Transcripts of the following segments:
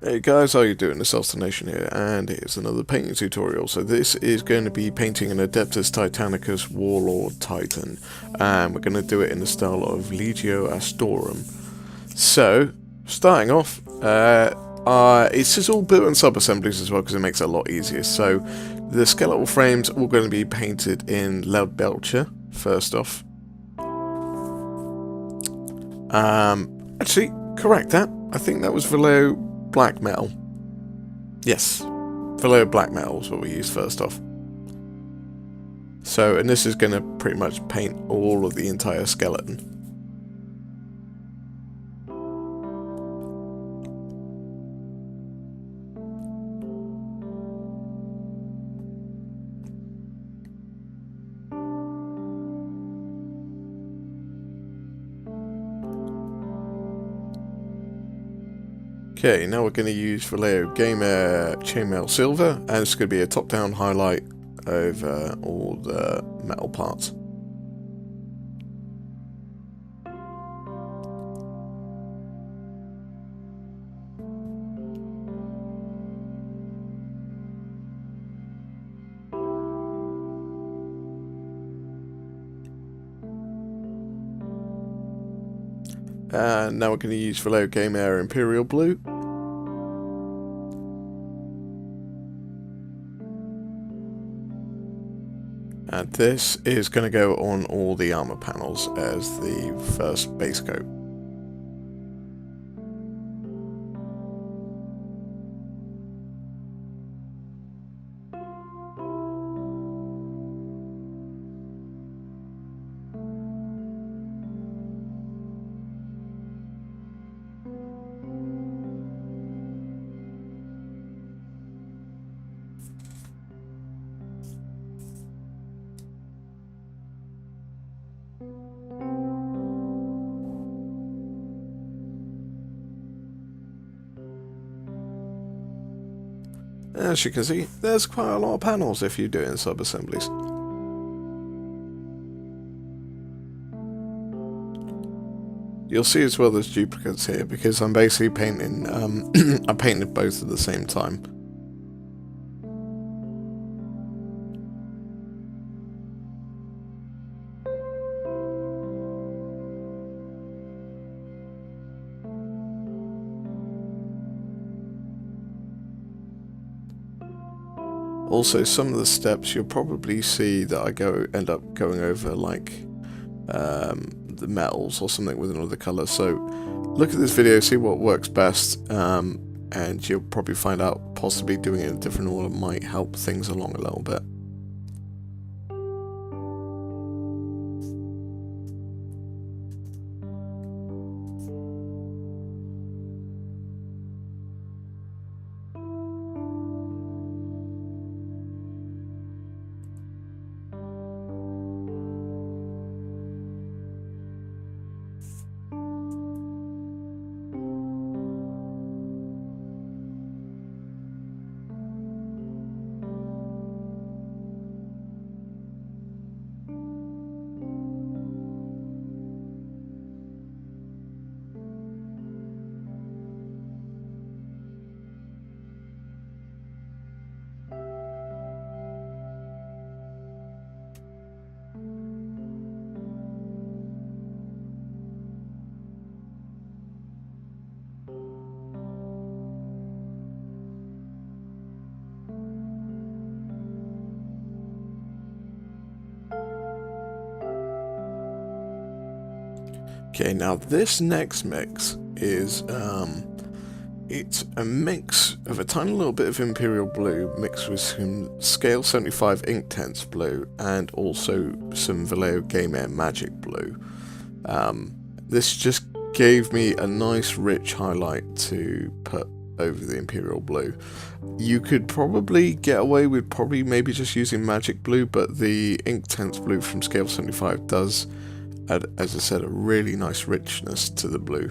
Hey guys, how you doing? It's Nation here, and here's another painting tutorial. So this is going to be painting an Adeptus Titanicus Warlord Titan, and we're going to do it in the style of Legio Astorum. So, starting off, it's just all built in sub-assemblies as well because it makes it a lot easier. So, the skeletal frames are all going to be painted in Loud Belcher, first off. Actually, correct that. I think that was Vallejo Black Metal. Yes, Vallejo Black Metal is what we use first off. So, and this is going to pretty much paint all of the entire skeleton. Okay, now we're going to use Vallejo Gamer Chainmail Silver, and it's going to be a top-down highlight over all the metal parts. And now we're going to use Vallejo Gamer Imperial Blue. And this is going to go on all the armor panels as the first base coat. As you can see, there's quite a lot of panels if you do it in sub-assemblies. You'll see as well there's duplicates here because I'm basically painting, I painted both at the same time. Also, some of the steps you'll probably see that I end up going over, like the metals or something with another colour. So look at this video, see what works best, and you'll probably find out possibly doing it in a different order might help things along a little bit. Okay, now this next mix is, it's a mix of a tiny little bit of Imperial Blue mixed with some Scale 75 Inktense Blue and also some Vallejo Gamer Magic Blue. This just gave me a nice rich highlight to put over the Imperial Blue. You could probably get away with maybe just using Magic Blue, but the Inktense Blue from Scale 75 does add, as I said, a really nice richness to the blue,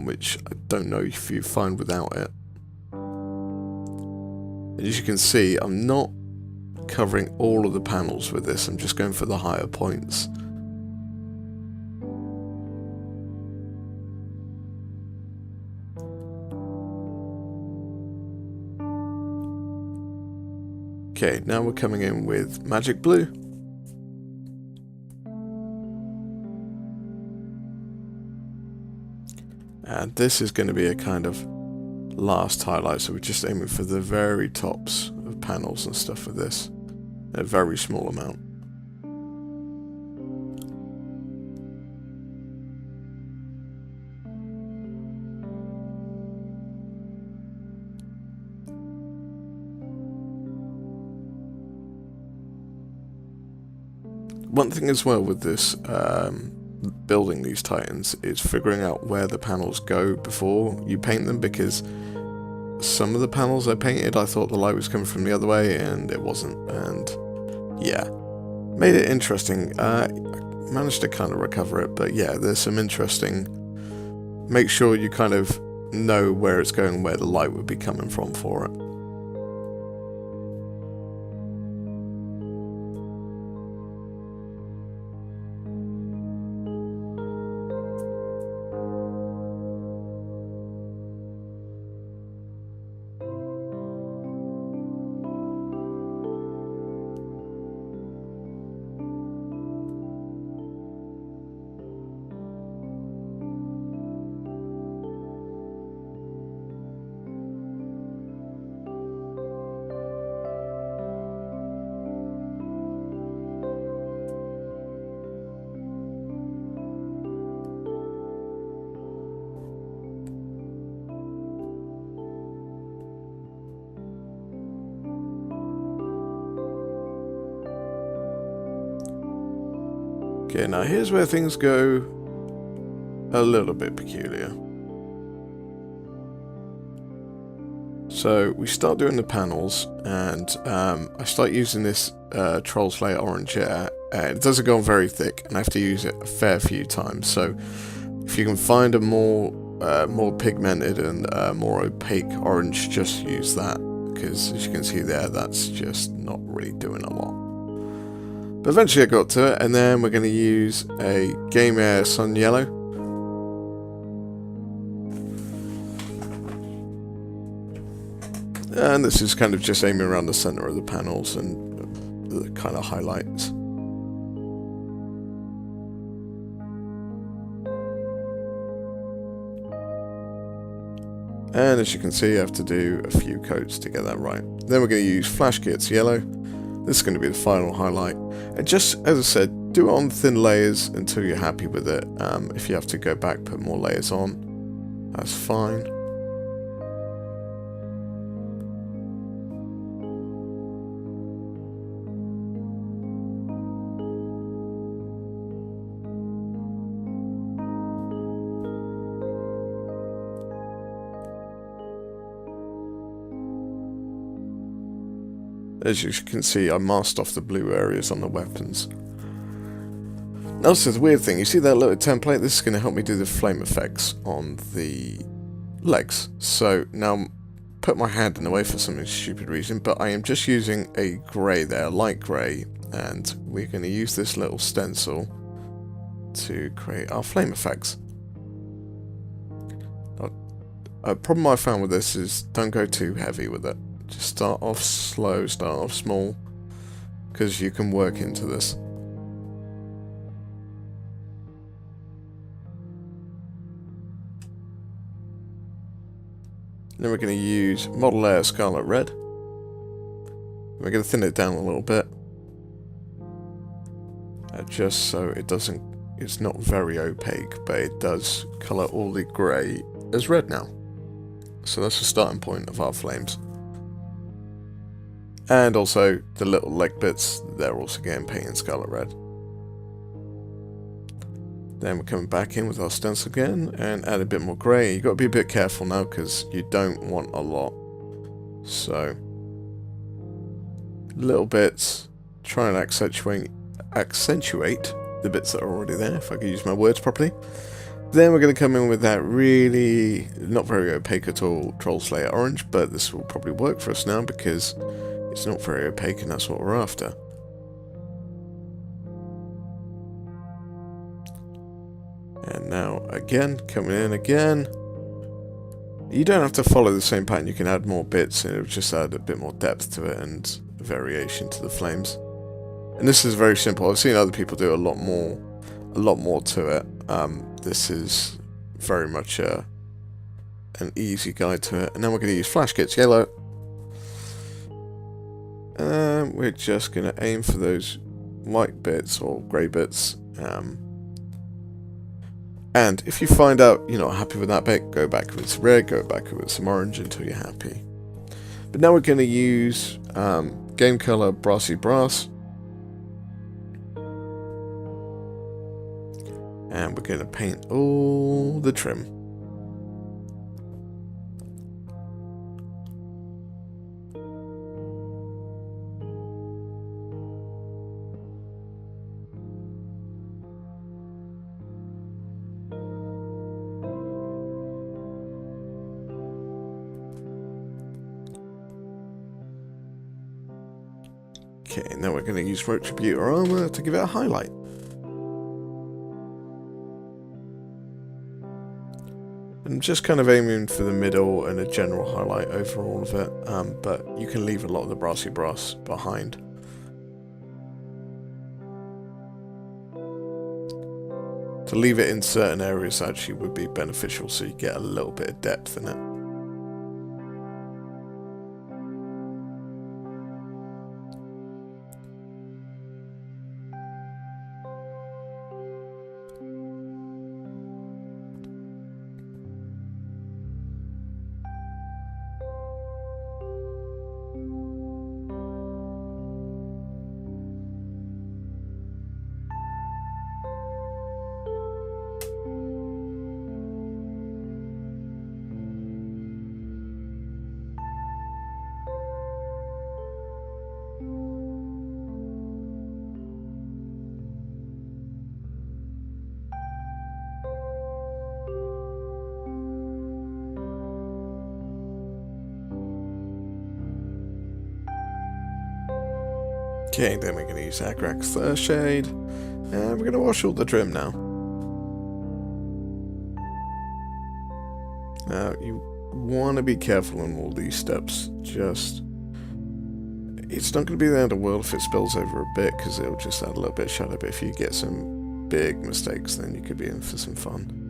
which I don't know if you find without it. And as you can see, I'm not covering all of the panels with this, I'm just going for the higher points. Okay, now we're coming in with magic blue. And this is going to be a kind of last highlight, so we're just aiming for the very tops of panels and stuff with this. A very small amount. One thing as well with this building these Titans is figuring out where the panels go before you paint them, because some of the panels I painted I thought the light was coming from the other way and it wasn't, and yeah, made it interesting. Managed to kind of recover it, but yeah, there's some interesting, make sure you kind of know where it's going, where the light would be coming from for it. Okay, now here's where things go a little bit peculiar. So we start doing the panels, and I start using this Troll Slayer orange here. It doesn't go on very thick, and I have to use it a fair few times. So if you can find a more pigmented and more opaque orange, just use that, because as you can see there, that's just not really doing a lot. But eventually I got to it, and then we're going to use a Game Air Sun Yellow. And this is kind of just aiming around the center of the panels and the kind of highlights. And as you can see, I have to do a few coats to get that right. Then we're going to use Flash Kits Yellow. This is going to be the final highlight. And just, as I said, do it on thin layers until you're happy with it. If you have to go back, put more layers on, that's fine. As you can see, I masked off the blue areas on the weapons. Now, this is the weird thing. You see that little template? This is going to help me do the flame effects on the legs. So now, put my hand in the way for some stupid reason, but I am just using a grey there, light grey, and we're going to use this little stencil to create our flame effects. A problem I found with this is don't go too heavy with it. Just start off slow, start off small, because you can work into this. Then we're going to use Model Layer Scarlet Red. We're going to thin it down a little bit, just so it's not very opaque, but it does colour all the grey as red now. So that's the starting point of our flames. And also, the little leg bits, they're also getting painted scarlet red. Then we're coming back in with our stencil again, and add a bit more grey. You've got to be a bit careful now, because you don't want a lot. So, little bits, try and accentuate the bits that are already there, if I can use my words properly. Then we're going to come in with that really, not very opaque at all, Troll Slayer orange, but this will probably work for us now, because it's not very opaque, and that's what we're after. And now, again, coming in again. You don't have to follow the same pattern, you can add more bits, and it'll just add a bit more depth to it, and variation to the flames. And this is very simple. I've seen other people do a lot more to it. This is very much an easy guide to it. And then we're going to use flash kits yellow. And we're just going to aim for those white bits or grey bits. And if you find out you're not happy with that bit, go back with some red, go back with some orange until you're happy. But now we're going to use game color Brassy Brass. And we're going to paint all the trim. Okay, now we're going to use Retributor Armor to give it a highlight. I'm just kind of aiming for the middle and a general highlight over all of it, but you can leave a lot of the Brassy Brass behind. To leave it in certain areas actually would be beneficial, so you get a little bit of depth in it. Okay, then we're going to use Agrax Thirst Shade, and we're going to wash all the trim now. Now, you want to be careful on all these steps, it's not going to be the end of the world if it spills over a bit, because it'll just add a little bit of shadow, but if you get some big mistakes, then you could be in for some fun.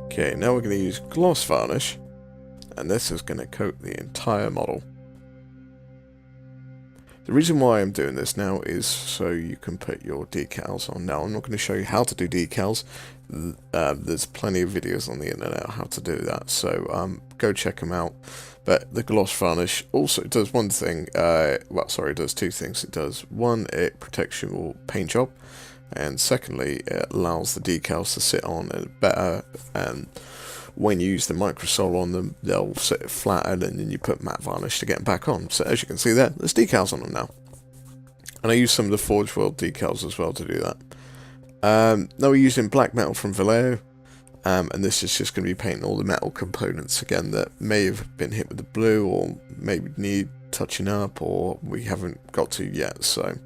Okay, now we're going to use Gloss Varnish, and this is going to coat the entire model. The reason why I'm doing this now is so you can put your decals on. Now, I'm not going to show you how to do decals. There's plenty of videos on the internet on how to do that, so go check them out. But the Gloss Varnish also does one thing, it does two things. It does, one, it protects your paint job, and secondly, it allows the decals to sit on it better, and when you use the microsol on them, they'll sit flatter, and then you put matte varnish to get them back on. So as you can see there's decals on them now. And I use some of the Forge World decals as well to do that. Now we're using black metal from Vallejo, and this is just going to be painting all the metal components again that may have been hit with the blue, or maybe need touching up, or we haven't got to yet, so...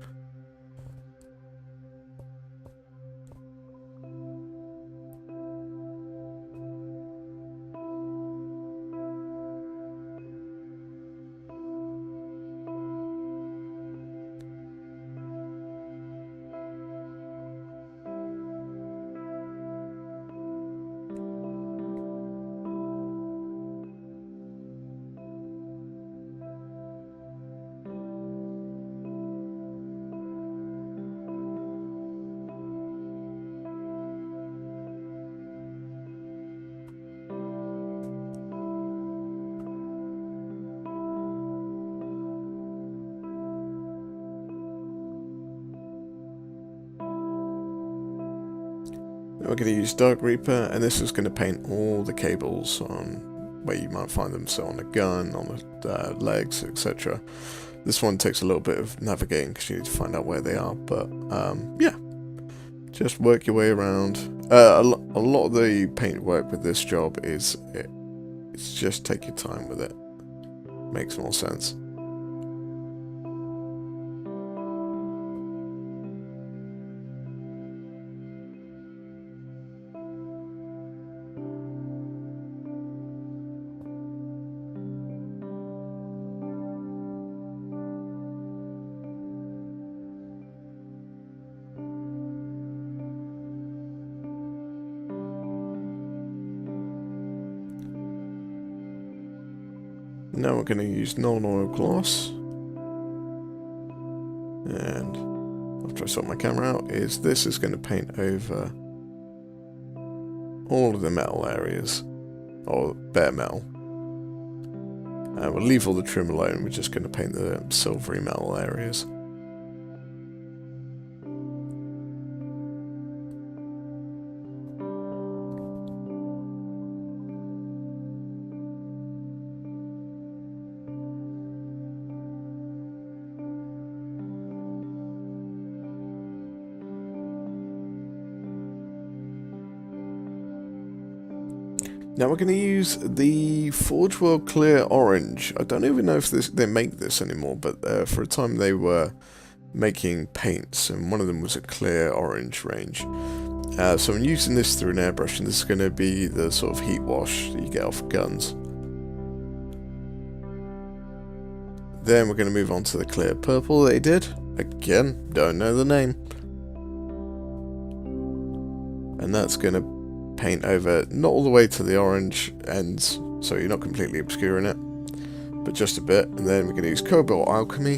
We're going to use Dark Reaper, and this is going to paint all the cables on where you might find them, so on the gun, on the legs, etc. This one takes a little bit of navigating because you need to find out where they are, but yeah, just work your way around. A lot of the paint work with this job it's just take your time with it. Makes more sense. Now we're going to use non-oil gloss. And after I sort my camera out, this is going to paint over all of the metal areas, or bare metal. We'll leave all the trim alone, we're just going to paint the silvery metal areas. Now we're going to use the Forge World Clear Orange. I don't even know if they make this anymore, but for a time they were making paints, and one of them was a clear orange range. So I'm using this through an airbrush, and this is going to be the sort of heat wash that you get off guns. Then we're going to move on to the clear purple they did. Again, don't know the name. And that's going to paint over, not all the way to the orange ends, so you're not completely obscuring it, but just a bit. And then we're going to use Cobalt Alchemy,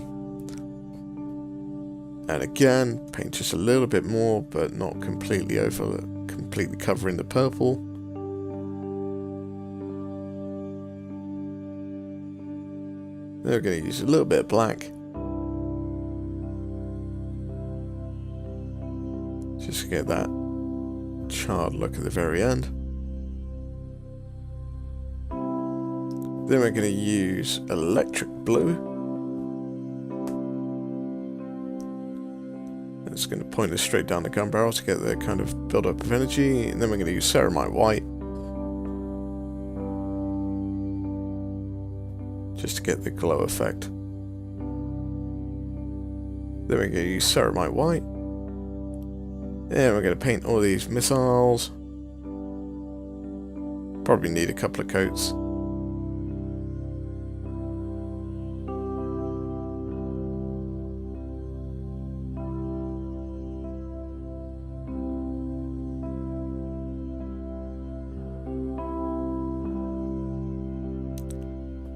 and again paint just a little bit more, but not completely covering the purple. Then we're going to use a little bit of black, just to get that charred look at the very end. Then we're going to use electric blue. And it's going to point us straight down the gun barrel to get the kind of build up of energy. And then we're going to use ceramite white, just to get the glow effect. Then we're going to use ceramite white. And we're going to paint all these missiles. Probably need a couple of coats.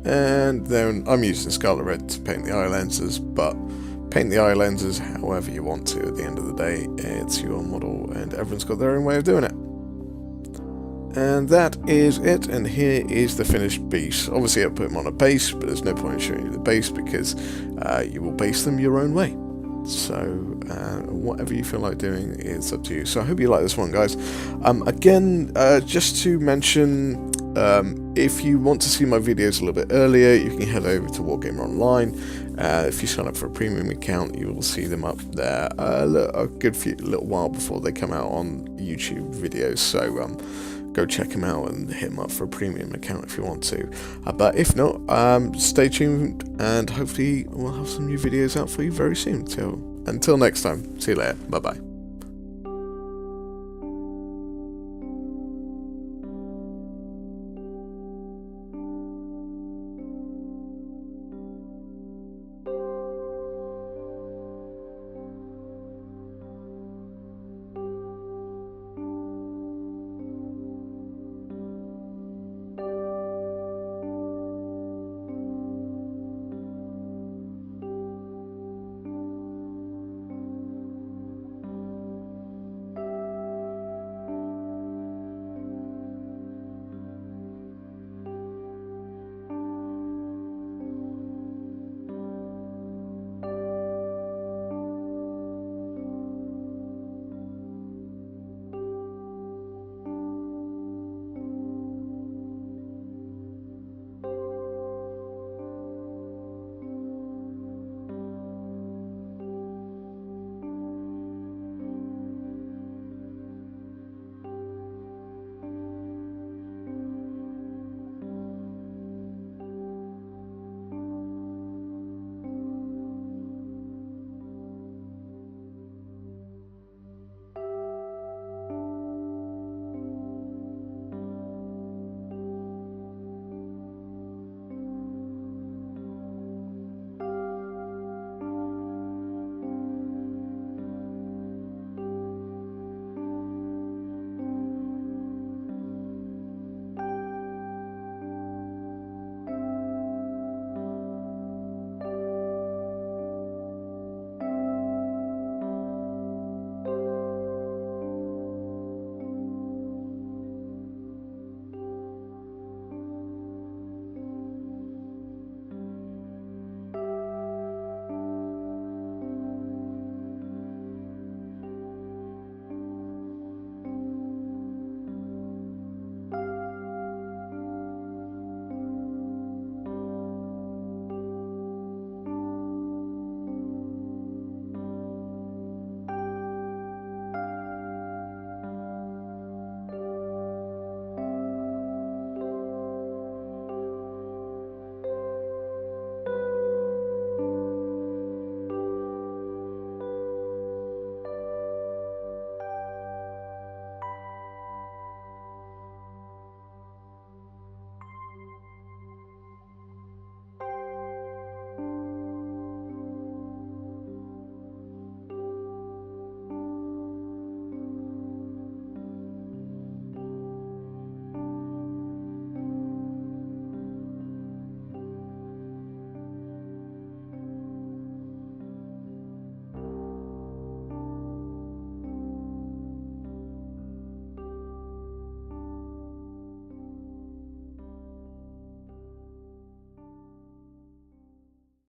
And then I'm using Scarlet Red to paint the eye lenses, but paint the eye lenses however you want to. At the end of the day, it's your model and everyone's got their own way of doing it. And that is it, and here is the finished beast. Obviously I'll put them on a base, but there's no point in showing you the base because you will base them your own way. So whatever you feel like doing, it's up to you. So I hope you like this one, guys. Again, just to mention, if you want to see my videos a little bit earlier, you can head over to Wargamer Online. If you sign up for a premium account, you will see them up there a good little while before they come out on YouTube videos. So go check them out and hit them up for a premium account if you want to. But if not, stay tuned, and hopefully we'll have some new videos out for you very soon. Until next time, see you later. Bye bye.